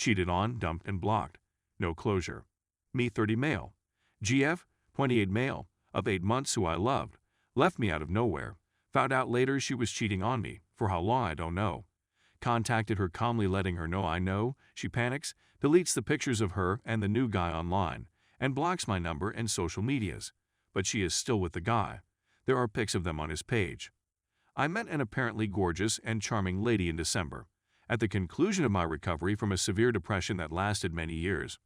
cheated on, dumped, and blocked. No closure. Me 30 male. GF 28 male, of 8 months who I loved, left me out of nowhere. Found out later she was cheating on me. For how long I don't know. Contacted her calmly letting her know I know. She panics, deletes the pictures of her and the new guy online, and blocks my number and social medias. But she is still with the guy. There are pics of them on his page. I met an apparently gorgeous and charming lady in December, at the conclusion of my recovery from a severe depression that lasted many years.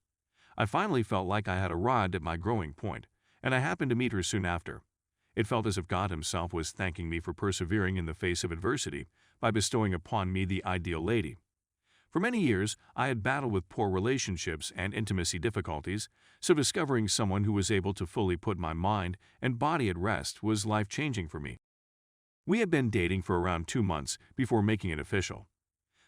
I finally felt like I had arrived at my growing point, and I happened to meet her soon after. It felt as if God himself was thanking me for persevering in the face of adversity by bestowing upon me the ideal lady. For many years, I had battled with poor relationships and intimacy difficulties, so discovering someone who was able to fully put my mind and body at rest was life-changing for me. We had been dating for around 2 months before making it official.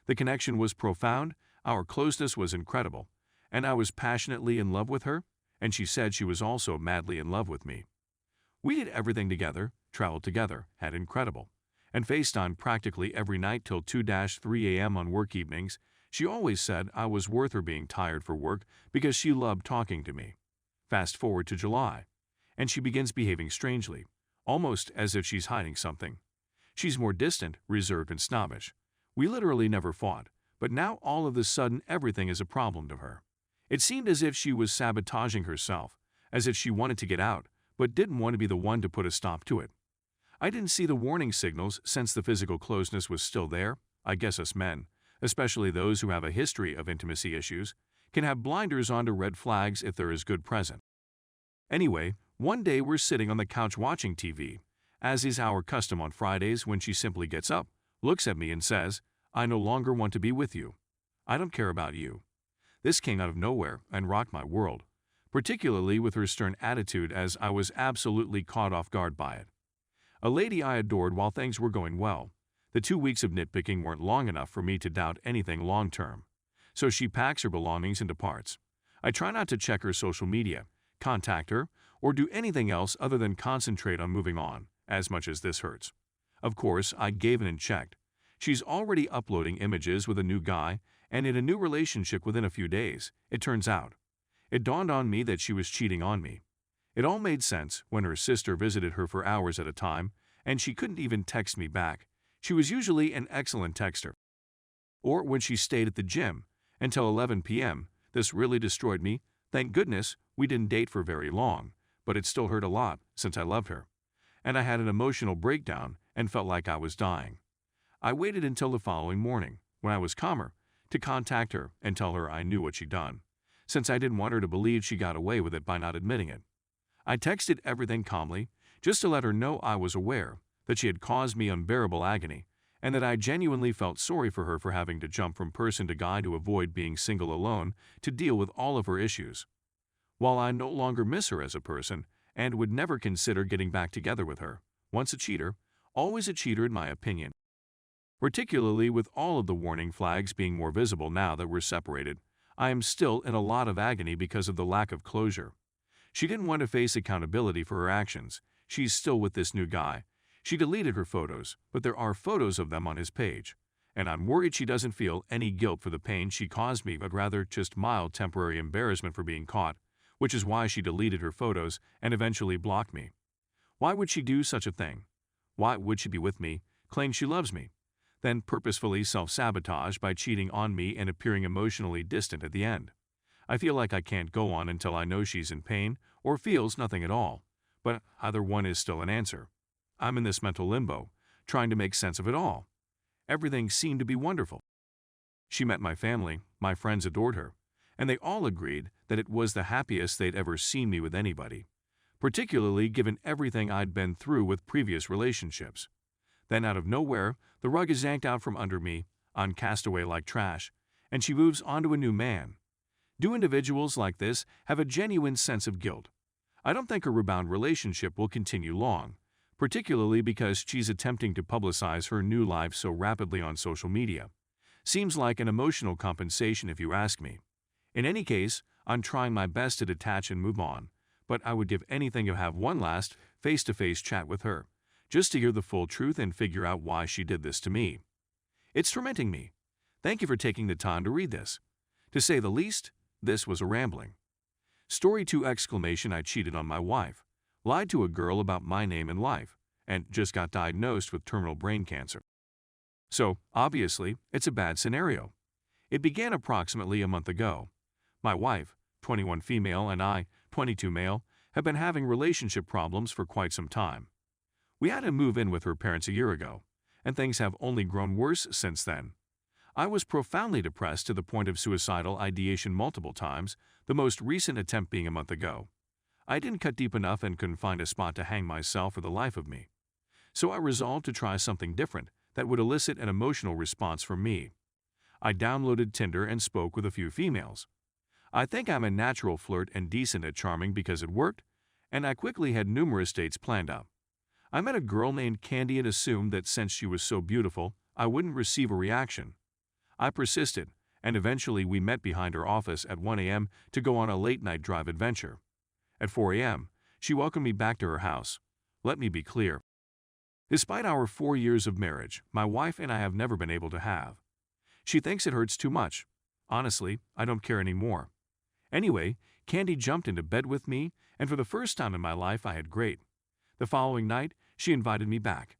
The connection was profound, our closeness was incredible, and I was passionately in love with her, and she said she was also madly in love with me. We did everything together, traveled together, had incredible, and FaceTimed practically every night till 2-3 a.m. on work evenings. She always said I was worth her being tired for work because she loved talking to me. Fast forward to July, and she begins behaving strangely, almost as if she's hiding something. She's more distant, reserved, and snobbish. We literally never fought, but now all of a sudden everything is a problem to her. It seemed as if she was sabotaging herself, as if she wanted to get out, but didn't want to be the one to put a stop to it. I didn't see the warning signals since the physical closeness was still there. I guess us men, especially those who have a history of intimacy issues, can have blinders onto red flags if there is good present. Anyway, one day we're sitting on the couch watching TV, as is our custom on Fridays when she simply gets up, looks at me and says, "I no longer want to be with you. I don't care about you." This came out of nowhere and rocked my world, particularly with her stern attitude as I was absolutely caught off guard by it. A lady I adored while things were going well. The 2 weeks of nitpicking weren't long enough for me to doubt anything long-term. So she packs her belongings and departs. I try not to check her social media, contact her, or do anything else other than concentrate on moving on, as much as this hurts. Of course, I gave in and checked. She's already uploading images with a new guy and in a new relationship within a few days, it turns out. It dawned on me that she was cheating on me. It all made sense when her sister visited her for hours at a time, and she couldn't even text me back. She was usually an excellent texter. Or when she stayed at the gym until 11 p.m. This really destroyed me. Thank goodness we didn't date for very long, but it still hurt a lot since I loved her. And I had an emotional breakdown and felt like I was dying. I waited until the following morning, when I was calmer, to contact her and tell her I knew what she'd done, since I didn't want her to believe she got away with it by not admitting it. I texted everything calmly, just to let her know I was aware that she had caused me unbearable agony, and that I genuinely felt sorry for her for having to jump from person to guy to avoid being single alone to deal with all of her issues. While I no longer miss her as a person, and would never consider getting back together with her, once a cheater, always a cheater in my opinion. Particularly with all of the warning flags being more visible now that we're separated, I am still in a lot of agony because of the lack of closure. She didn't want to face accountability for her actions. She's still with this new guy. She deleted her photos, but there are photos of them on his page. And I'm worried she doesn't feel any guilt for the pain she caused me, but rather just mild temporary embarrassment for being caught, which is why she deleted her photos and eventually blocked me. Why would she do such a thing? Why would she be with me, claim she loves me, then purposefully self-sabotage by cheating on me and appearing emotionally distant at the end? I feel like I can't go on until I know she's in pain or feels nothing at all, but either one is still an answer. I'm in this mental limbo, trying to make sense of it all. Everything seemed to be wonderful. She met my family, my friends adored her, and they all agreed that it was the happiest they'd ever seen me with anybody, particularly given everything I'd been through with previous relationships. Then out of nowhere, the rug is yanked out from under me, I'm cast away like trash, and she moves on to a new man. Do individuals like this have a genuine sense of guilt? I don't think a rebound relationship will continue long, particularly because she's attempting to publicize her new life so rapidly on social media. Seems like an emotional compensation if you ask me. In any case, I'm trying my best to detach and move on, but I would give anything to have one last face-to-face chat with her, just to hear the full truth and figure out why she did this to me. It's tormenting me. Thank you for taking the time to read this. To say the least, this was a rambling. Story 2! I cheated on my wife, lied to a girl about my name and life, and just got diagnosed with terminal brain cancer. So, obviously, it's a bad scenario. It began approximately a month ago. My wife, 21 female, and I, 22 male, have been having relationship problems for quite some time. We had to move in with her parents a year ago, and things have only grown worse since then. I was profoundly depressed to the point of suicidal ideation multiple times, the most recent attempt being a month ago. I didn't cut deep enough and couldn't find a spot to hang myself for the life of me. So I resolved to try something different that would elicit an emotional response from me. I downloaded Tinder and spoke with a few females. I think I'm a natural flirt and decent at charming because it worked, and I quickly had numerous dates planned out. I met a girl named Candy and assumed that since she was so beautiful, I wouldn't receive a reaction. I persisted, and eventually we met behind her office at 1 a.m. to go on a late-night drive adventure. At 4 a.m., she welcomed me back to her house. Let me be clear. Despite our 4 years of marriage, my wife and I have never been able to have. She thinks it hurts too much. Honestly, I don't care anymore. Anyway, Candy jumped into bed with me, and for the first time in my life I had great. The following night, she invited me back.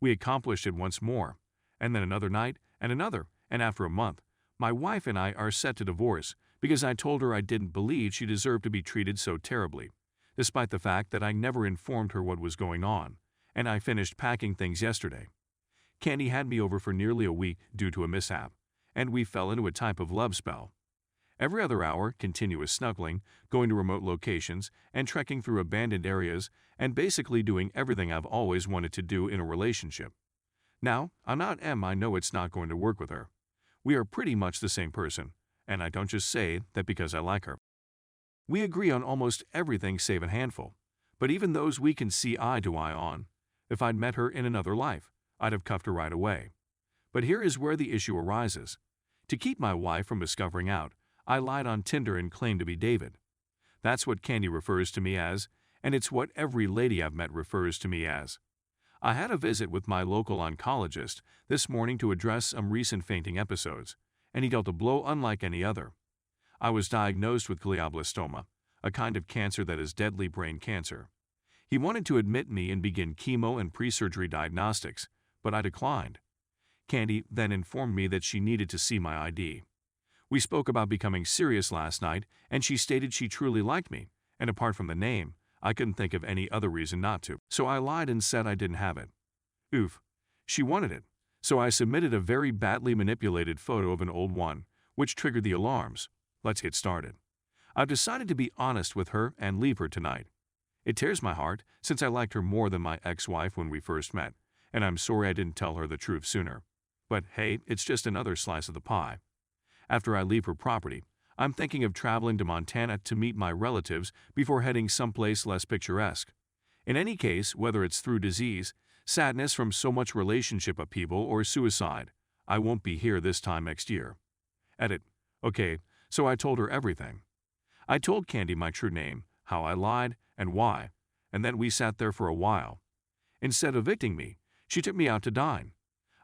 We accomplished it once more, and then another night, and another, and after a month, my wife and I are set to divorce because I told her I didn't believe she deserved to be treated so terribly, despite the fact that I never informed her what was going on, and I finished packing things yesterday. Candy had me over for nearly a week due to a mishap, and we fell into a type of love spell. Every other hour, continuous snuggling, going to remote locations, and trekking through abandoned areas, and basically doing everything I've always wanted to do in a relationship. Now, I'm not M. I know it's not going to work with her. We are pretty much the same person, and I don't just say that because I like her. We agree on almost everything save a handful, but even those we can see eye to eye on. If I'd met her in another life, I'd have cuffed her right away. But here is where the issue arises. To keep my wife from discovering out, I lied on Tinder and claimed to be David. That's what Candy refers to me as, and it's what every lady I've met refers to me as. I had a visit with my local oncologist this morning to address some recent fainting episodes, and he dealt a blow unlike any other. I was diagnosed with glioblastoma, a kind of cancer that is deadly brain cancer. He wanted to admit me and begin chemo and pre-surgery diagnostics, but I declined. Candy then informed me that she needed to see my ID. We spoke about becoming serious last night, and she stated she truly liked me, and apart from the name, I couldn't think of any other reason not to. So I lied and said I didn't have it. Oof. She wanted it, so I submitted a very badly manipulated photo of an old one, which triggered the alarms. Let's get started. I've decided to be honest with her and leave her tonight. It tears my heart, since I liked her more than my ex-wife when we first met, and I'm sorry I didn't tell her the truth sooner. But hey, it's just another slice of the pie. After I leave her property, I'm thinking of traveling to Montana to meet my relatives before heading someplace less picturesque. In any case, whether it's through disease, sadness from so much relationship upheaval, or suicide, I won't be here this time next year. Edit. Okay, so I told her everything. I told Candy my true name, how I lied, and why, and then we sat there for a while. Instead of evicting me, she took me out to dine.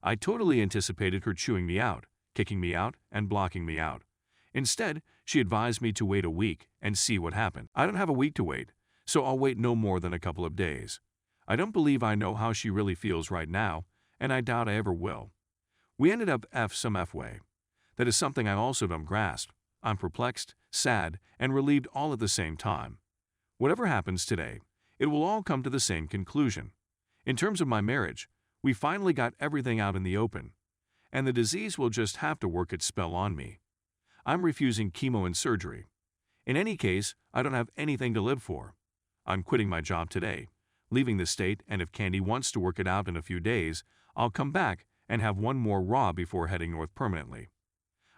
I totally anticipated her chewing me out, kicking me out, and blocking me out. Instead, she advised me to wait a week and see what happened. I don't have a week to wait, so I'll wait no more than a couple of days. I don't believe I know how she really feels right now, and I doubt I ever will. We ended up some way. That is something I also don't grasp. I'm perplexed, sad, and relieved all at the same time. Whatever happens today, it will all come to the same conclusion. In terms of my marriage, we finally got everything out in the open, and the disease will just have to work its spell on me. I'm refusing chemo and surgery. In any case, I don't have anything to live for. I'm quitting my job today, leaving the state, and if Candy wants to work it out in a few days, I'll come back and have one more raw before heading north permanently.